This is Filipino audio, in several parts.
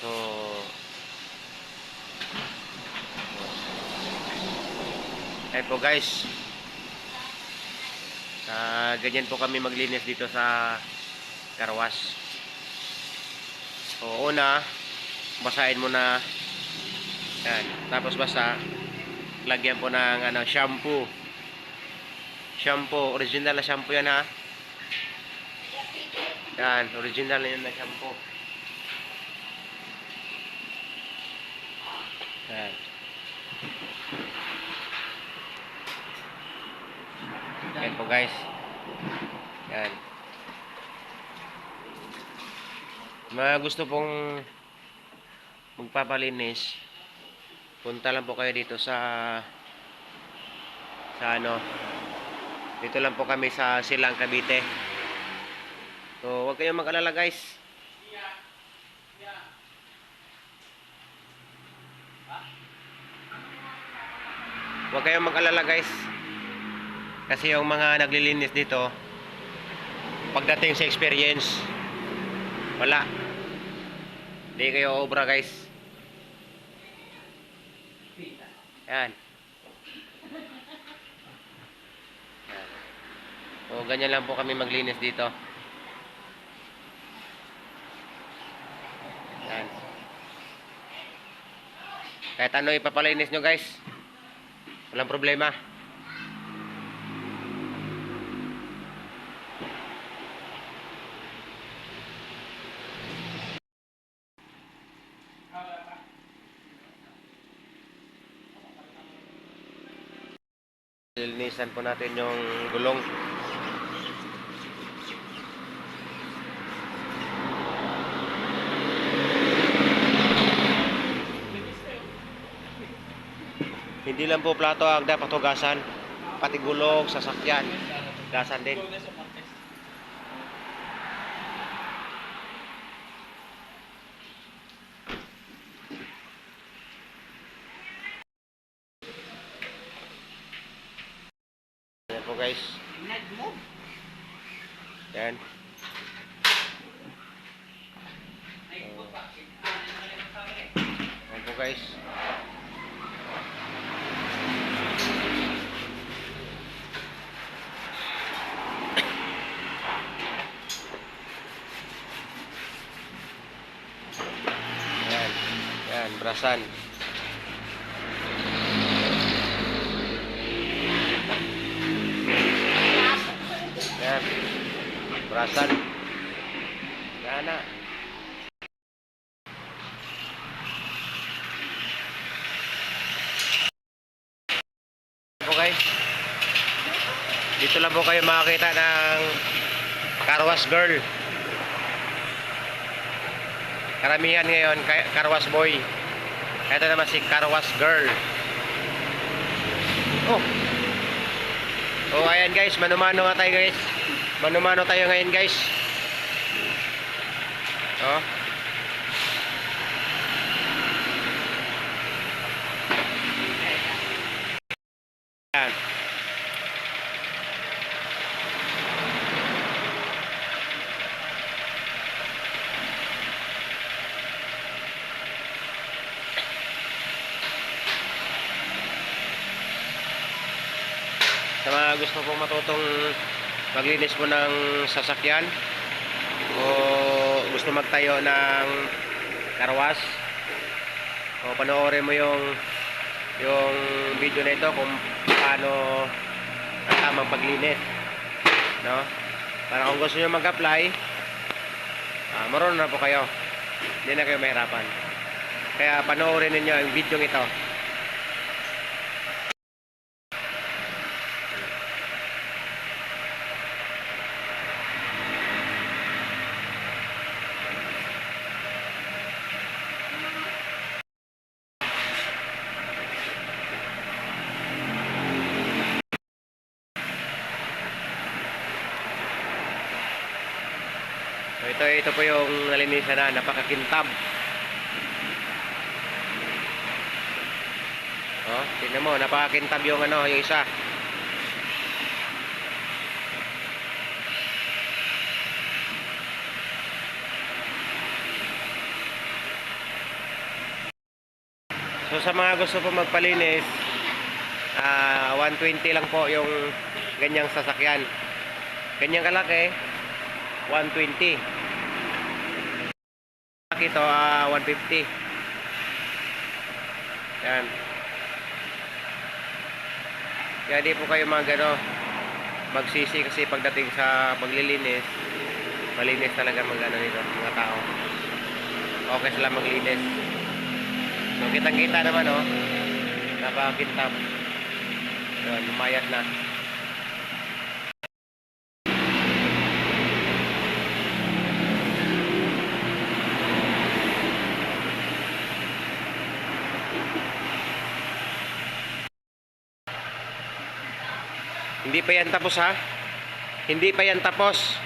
So, ayun po guys. Ganyan po kami maglinis dito sa karwas. So, una, basahin mo na. Yan. Tapos basta, lagyan po ng shampoo. Shampoo. Original na shampoo yan ha. Yan. Original na yun na shampoo. Yan. Yan po guys. Yan. Mga gusto pong magpapalinis, punta lang po kayo dito sa dito lang po kami sa Silang, Cavite. So, huwag kayong mag-alala guys. Huwag kayong mag-alala guys. Kasi yung mga naglilinis dito, pagdating sa experience, wala. Hindi kayo obra guys. Yan. So, ganyan lang po kami maglinis dito. Yan. Kahit ano ipapalinis nyo guys, walang problema. Linisan po natin yung gulong. Hindi lang po plato ang dapat hugasan, pati gulong, sasakyan, hugasan din. Yan po guys. Yan. Yan po guys. Yan. Yan, brasan. Yan. Brasan. Yan na. Po guys. Dito lang po kayo makakita ng carwash girl. Karamihan ngayon carwash boy. Ito naman si carwash girl. Oh. Oh, ayan guys, mano-mano nga tayo guys. Mano-mano tayo ngayon guys. Oh. Ayan. Sa mga gusto pong matutong maglinis po ng sasakyan o gusto magtayo ng karwas, o panoorin mo yung video na ito kung paano ang tamang paglinis, no? Para kung gusto nyo mag-apply, marunong na po kayo, hindi na kayo mahirapan. Kaya panoorin ninyo yung video ito. So ito po yung nalinisan na, napakakintab. Oh, tingnan mo, napakakintab yung yung isa. So sa mga gusto po magpalinis, 120 lang po yung ganyang sasakyan. Ganyang kalaki, 120. Ito, 150. Yan. Kaya di po kayo magsisi kasi pagdating sa maglilinis, malinis talaga nito, mga tao. Okay sila maglinis. So kitang-kita naman, oh. Napakintap. Yun, lumayas na. Hindi pa yan tapos, ha? Hindi pa yan tapos.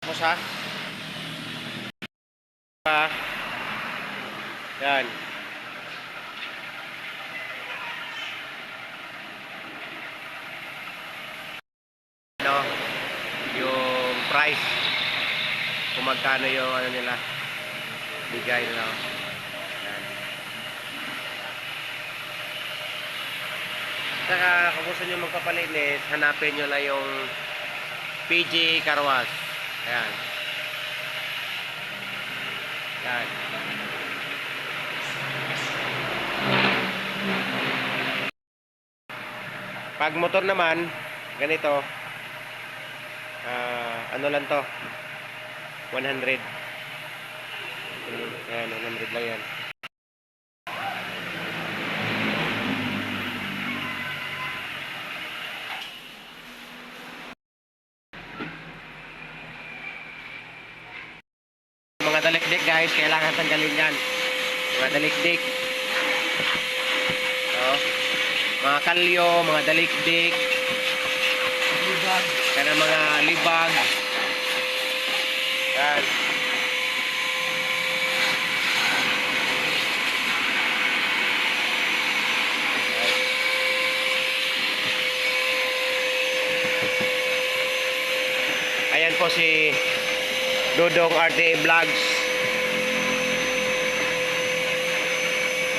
Tapos, ha? Yan. Ano? Yung price. Kung magkano yung ano nila. Bigay nila. Yan. Saka kung gusto nyo magpapalinis, hanapin nyo lang yung PG Car Wash. Ayan. Yan. Pag motor naman, ganito, ano lang to, 100. Ayan, 100 lang yan. Mga dalikdik guys, kailangan tanggalin yan. Mga dalikdik. So, mga kalyo, mga dalikdik. Libag. Kaya mga libag. Yan. Ayan po si Dodong RTA Vlogs.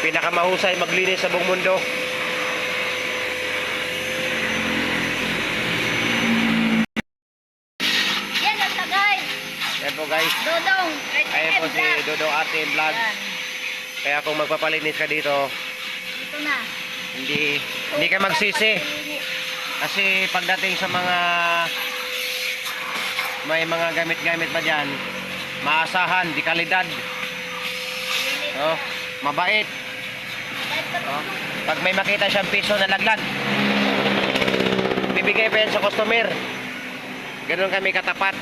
Pinakamahusay maglinis sa buong mundo. Yan ang tagay. Ayan po guys. Dodong. Ayan po si Dodong RTA Vlogs. Kaya kung magpapalinis ka dito, Ito na. hindi ka magsisi. Kasi pagdating sa may mga gamit-gamit pa dyan, maasahan, di kalidad. Oh, mabait. Oh, pag may makita siyang piso na laglag, bibigay pa yan sa customer. Ganun kami katapat.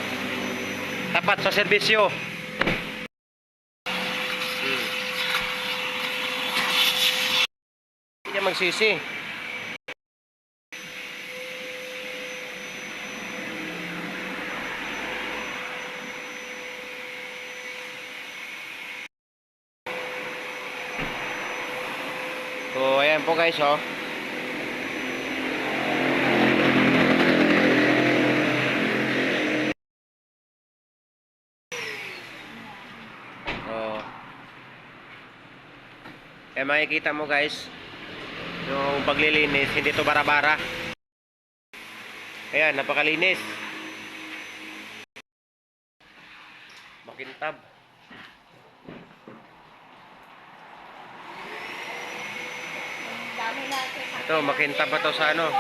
Tapat sa serbisyo. Hindi ka magsisi. So, ayan po guys, oh. Oh. Eh, makikita mo guys, yung paglilinis, hindi to bara-bara. Ayan, napakalinis. Makintab. Ito, makintab pa to sa ano.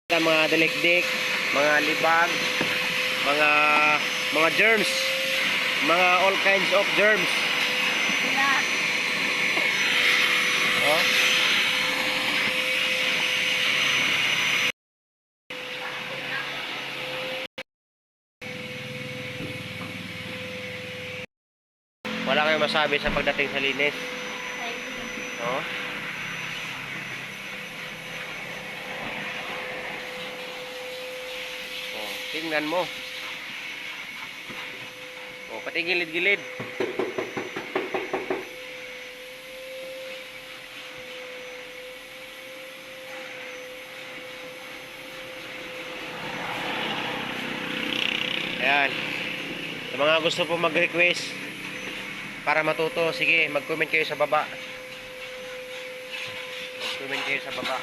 Mga dalikdik, mga libag, mga germs, mga all kinds of germs. Oh. Wala kayong masabi sa pagdating sa linis. Oh. Oh, tingnan mo. Oh, pati gilid-gilid. Ayan. Sa mga gusto po mag-request, para matuto. Sige, mag-comment kayo sa baba. Mag-comment kayo sa baba.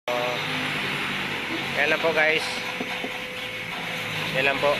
So, yan lang po guys. Yan lang po.